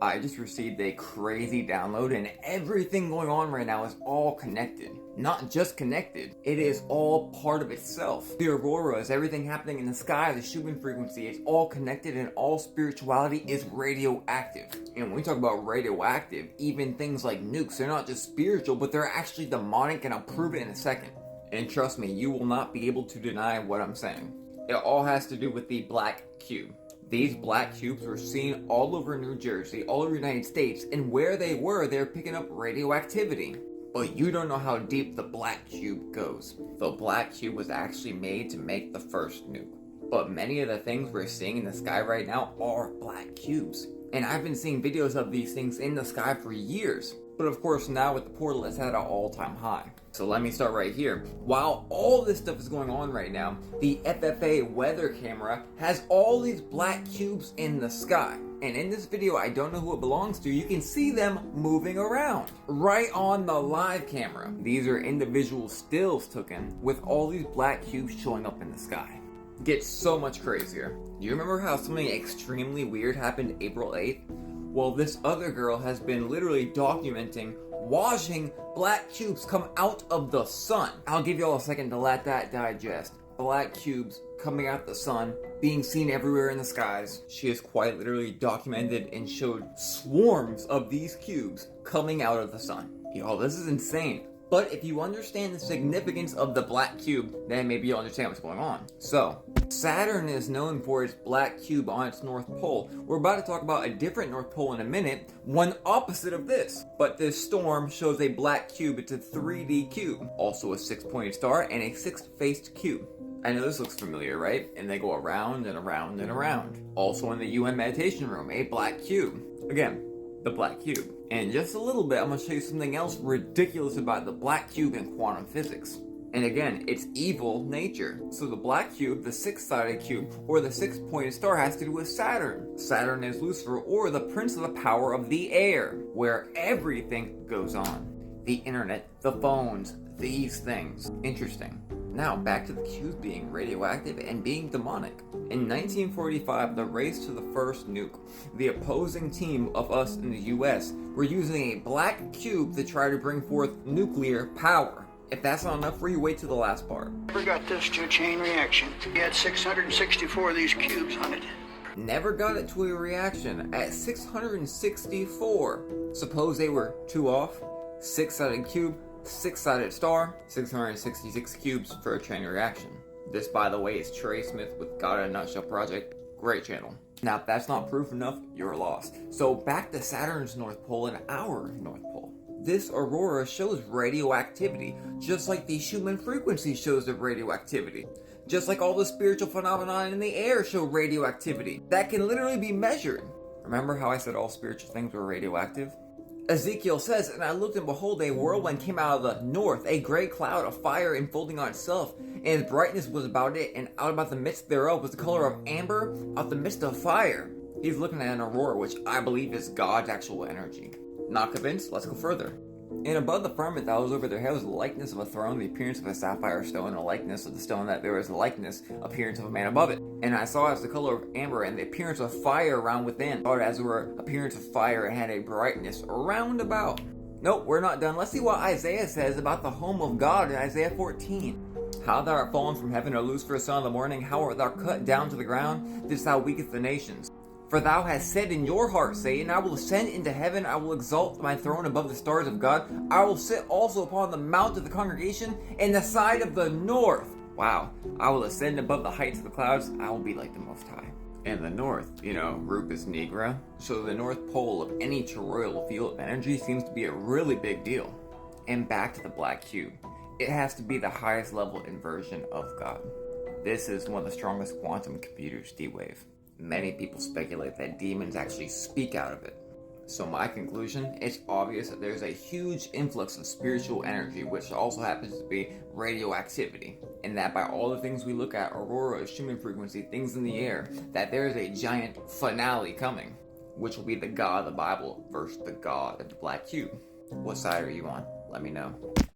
I just received a crazy download, and everything going on right now is all connected. Not just connected, it is all part of itself. The auroras, everything happening in the sky, the Schumann frequency, it's all connected, and all spirituality is radioactive. And when we talk about radioactive, even things like nukes, they're not just spiritual, but they're actually demonic, and I'll prove it in a second. And trust me, you will not be able to deny what I'm saying. It all has to do with the black cube. These black cubes were seen all over New Jersey, all over the United States, and where they were picking up radioactivity. But you don't know how deep the black cube goes. The black cube was actually made to make the first nuke. But many of the things we're seeing in the sky right now are black cubes. And I've been seeing videos of these things in the sky for years. But of course now with the portal it's at an all-time high. So let me start right here. While all this stuff is going on right now, the FFA weather camera has all these black cubes in the sky. And in this video, I don't know who it belongs to, you can see them moving around right on the live camera. These are individual stills taken with all these black cubes showing up in the sky. Gets so much crazier. Do you remember how something extremely weird happened April 8th? Well, this other girl has been literally documenting watching black cubes come out of the sun. I'll give you all a second to let that digest. Black cubes coming out of the sun, being seen everywhere in the skies. She has quite literally documented and showed swarms of these cubes coming out of the sun. Y'all, this is insane. But if you understand the significance of the black cube, then maybe you'll understand what's going on. So, Saturn is known for its black cube on its North Pole. We're about to talk about a different North Pole in a minute, one opposite of this. But this storm shows a black cube. It's a 3D cube. Also a 6-pointed star and a 6-faced cube. I know this looks familiar, right? And they go around and around and around. Also in the UN meditation room, a black cube. Again, the black cube. And in just a little bit, I'm going to show you something else ridiculous about the black cube in quantum physics. And again, it's evil nature. So the black cube, the 6-sided cube, or the 6-pointed star has to do with Saturn. Saturn is Lucifer, or the prince of the power of the air, where everything goes on. The internet, the phones, these things. Interesting. Now, back to the cubes being radioactive and being demonic. In 1945, the race to the first nuke, the opposing team of us in the US were using a black cube to try to bring forth nuclear power. If that's not enough for you, wait till the last part. Never got this to a chain reaction. He had 664 of these cubes on it. Never got it to a reaction at 664. Suppose they were 2 off, 6-sided cube, 6-sided star, 666 cubes for a chain reaction. This, by the way, is Trey Smith with God in a Nutshell Project. Great channel. Now, if that's not proof enough, you're lost. So back to Saturn's North Pole and our North Pole. This aurora shows radioactivity, just like the Schumann frequency shows the radioactivity. Just like all the spiritual phenomena in the air show radioactivity. That can literally be measured. Remember how I said all spiritual things were radioactive? Ezekiel says, and I looked and behold, a whirlwind came out of the north, a great cloud of fire enfolding on itself, and its brightness was about it, and out about the midst thereof was the color of amber out the midst of fire. He's looking at an aurora, which I believe is God's actual energy. Not convinced? Let's go further. And above the firmament that was over their head was the likeness of a throne, the appearance of a sapphire stone, a likeness of the stone that there was the likeness, appearance of a man above it. And I saw as the color of amber, and the appearance of fire around within. I saw it as it were appearance of fire, and had a brightness around about. Nope, we're not done. Let's see what Isaiah says about the home of God in Isaiah 14. How thou art fallen from heaven, O Lucifer, son of the morning, how art thou cut down to the ground, didst thou weakest the nations. For thou hast said in your heart, Satan, I will ascend into heaven, I will exalt my throne above the stars of God, I will sit also upon the mount of the congregation, in the side of the north. Wow, I will ascend above the heights of the clouds, I will be like the Most High. And the north, Rupus Nigra. So the North Pole of any toroidal field of energy seems to be a really big deal. And back to the black cube. It has to be the highest level inversion of God. This is one of the strongest quantum computers, D-Wave. Many people speculate that demons actually speak out of it. So my conclusion, it's obvious that there's a huge influx of spiritual energy, which also happens to be radioactivity. And that by all the things we look at, aurora, Schumann frequency, things in the air, that there is a giant finale coming, which will be the God of the Bible versus the God of the black cube. What side are you on? Let me know.